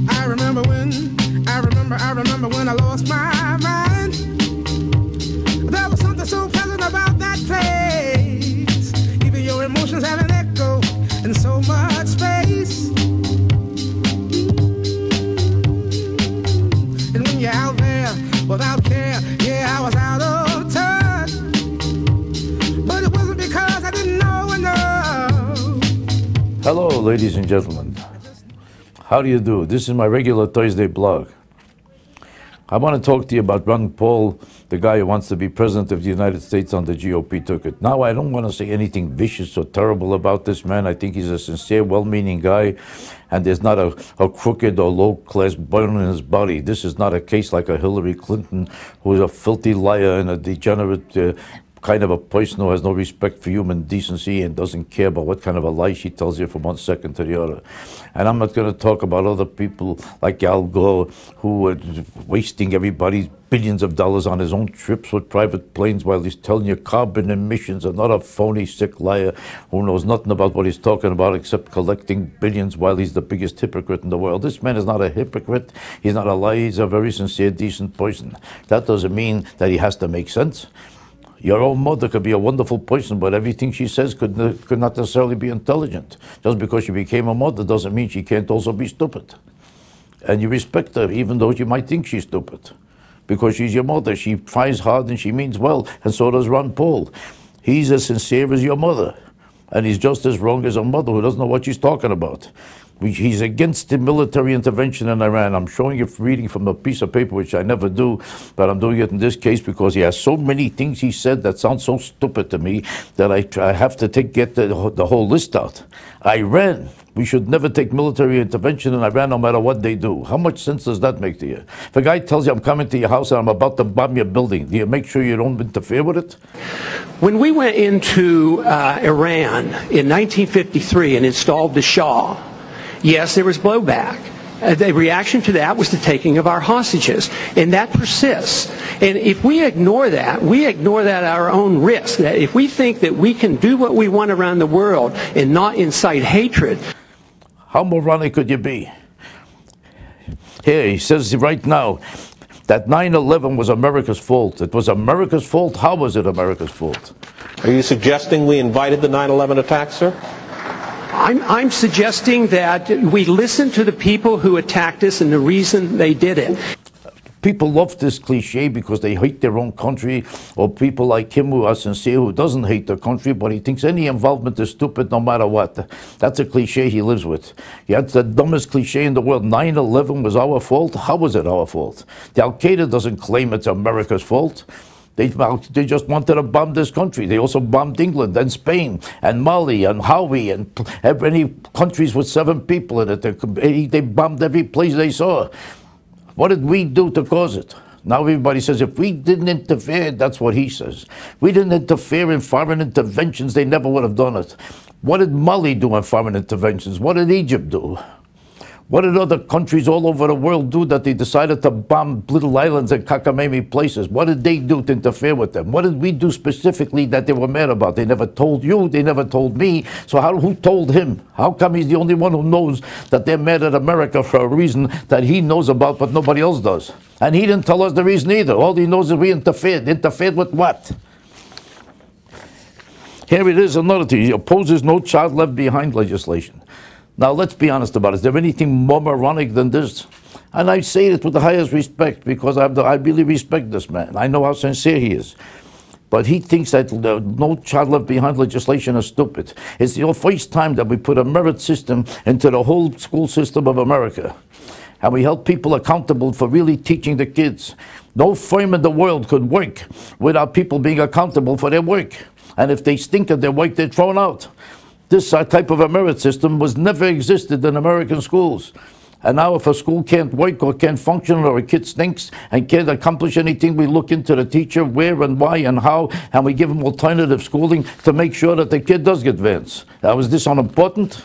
I remember when I lost my mind. There was something so pleasant about that place. Even your emotions have an echo in so much space. And when you're out there without care, yeah, I was out of touch. But it wasn't because I didn't know enough. Hello, ladies and gentlemen. How do you do? This is my regular Thursday blog. I want to talk to you about Ron Paul, the guy who wants to be president of the United States on the GOP ticket. Now, I don't want to say anything vicious or terrible about this man. I think he's a sincere, well-meaning guy, and there's not a crooked or low-class bone in his body. This is not a case like a Hillary Clinton, who is a filthy liar and a degenerate kind of a person who has no respect for human decency and doesn't care about what kind of a lie she tells you from one second to the other. And I'm not going to talk about other people like Al Gore, who are wasting everybody's billions of dollars on his own trips with private planes while he's telling you carbon emissions. Another phony, sick liar who knows nothing about what he's talking about except collecting billions while he's the biggest hypocrite in the world. This man is not a hypocrite. He's not a liar. He's a very sincere, decent person. That doesn't mean that he has to make sense. Your own mother could be a wonderful person, but everything she says could not necessarily be intelligent. Just because she became a mother doesn't mean she can't also be stupid. And you respect her, even though you might think she's stupid. Because she's your mother. She tries hard and she means well, and so does Ron Paul. He's as sincere as your mother. And he's just as wrong as a mother who doesn't know what she's talking about. He's against the military intervention in Iran. I'm showing you reading from a piece of paper, which I never do, but I'm doing it in this case because he has so many things he said that sound so stupid to me that I have to get the whole list out. Iran. We should never take military intervention in Iran no matter what they do. How much sense does that make to you? If a guy tells you I'm coming to your house and I'm about to bomb your building, do you make sure you don't interfere with it? When we went into Iran in 1953 and installed the Shah, yes, there was blowback. The reaction to that was the taking of our hostages, and that persists. And if we ignore that at our own risk. That if we think that we can do what we want around the world and not incite hatred. How moronic could you be? Here, he says right now that 9/11 was America's fault. It was America's fault? How was it America's fault? Are you suggesting we invited the 9/11 attack, sir? I'm suggesting that we listen to the people who attacked us and the reason they did it. People love this cliche because they hate their own country, or people like him who are sincere, who doesn't hate their country, but he thinks any involvement is stupid no matter what. That's a cliche he lives with. Yeah, it's the dumbest cliche in the world. 9/11 was our fault? How was it our fault? The Al-Qaeda doesn't claim it's America's fault. They just wanted to bomb this country. They also bombed England and Spain and Mali and Hawaii and any countries with 7 people in it. They bombed every place they saw. What did we do to cause it? Now everybody says if we didn't interfere, that's what he says. We didn't interfere in foreign interventions, they never would have done it. What did Mali do in foreign interventions? What did Egypt do? What did other countries all over the world do that they decided to bomb little islands and cockamamie places? What did they do to interfere with them? What did we do specifically that they were mad about? They never told you, they never told me. So who told him? How come he's the only one who knows that they're mad at America for a reason that he knows about but nobody else does? And he didn't tell us the reason either. All he knows is we interfered. Interfered with what? Here it is, another thing. He opposes no child left behind legislation. Now, let's be honest about it. Is there anything more moronic than this? And I say it with the highest respect because I really respect this man. I know how sincere he is. But he thinks that no child left behind legislation is stupid. It's the first time that we put a merit system into the whole school system of America. And we held people accountable for really teaching the kids. No firm in the world could work without people being accountable for their work. And if they stink at their work, they're thrown out. This type of a merit system was never existed in American schools. And now if a school can't work or can't function or a kid stinks and can't accomplish anything, we look into the teacher, where and why and how, and we give them alternative schooling to make sure that the kid does get advanced. Now, is this unimportant?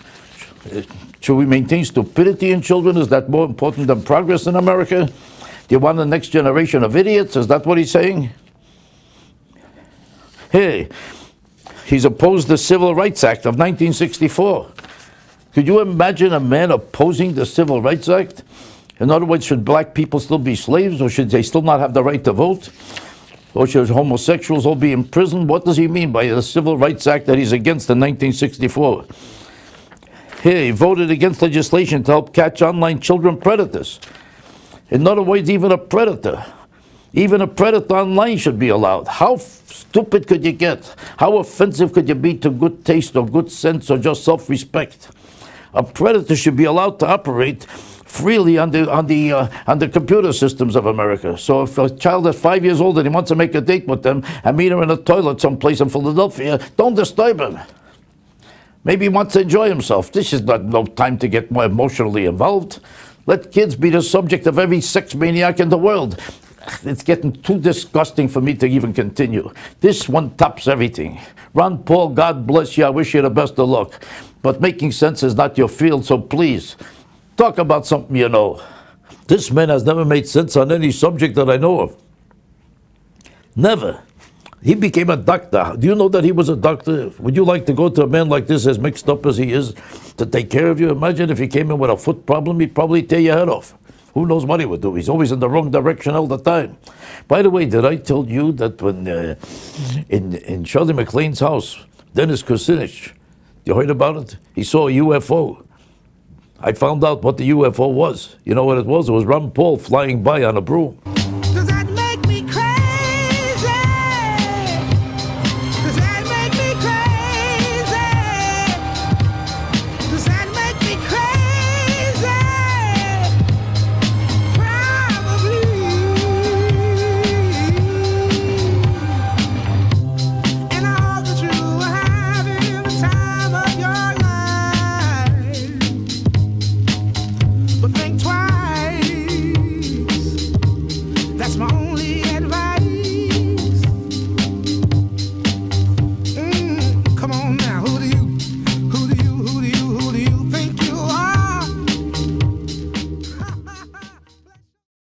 Should we maintain stupidity in children? Is that more important than progress in America? Do you want the next generation of idiots? Is that what he's saying? Hey. He's opposed the Civil Rights Act of 1964. Could you imagine a man opposing the Civil Rights Act? In other words, should black people still be slaves, or should they still not have the right to vote? Or should homosexuals all be imprisoned? What does he mean by the Civil Rights Act that he's against in 1964? Here, he voted against legislation to help catch online children predators. In other words, even a predator online should be allowed. How stupid could you get? How offensive could you be to good taste or good sense or just self-respect? A predator should be allowed to operate freely on the computer systems of America. So if a child is 5 years old and he wants to make a date with them and meet her in a toilet someplace in Philadelphia, don't disturb him. Maybe he wants to enjoy himself. This is not no time to get more emotionally involved. Let kids be the subject of every sex maniac in the world. It's getting too disgusting for me to even continue. This one tops everything. Ron Paul, God bless you. I wish you the best of luck. But making sense is not your field, so please, talk about something you know. This man has never made sense on any subject that I know of. Never. He became a doctor. Do you know that he was a doctor? Would you like to go to a man like this, as mixed up as he is, to take care of you? Imagine if he came in with a foot problem, he'd probably tear your head off. Who knows what he would do? He's always in the wrong direction all the time. By the way, did I tell you that when in Shirley MacLaine's house, Dennis Kucinich, you heard about it? He saw a UFO. I found out what the UFO was. You know what it was? It was Ron Paul flying by on a broom. Does that make me crazy? Does that make me crazy? Does that make me crazy? Probably. And I hope that you are having the time of your life. But think twice. That's my only advice.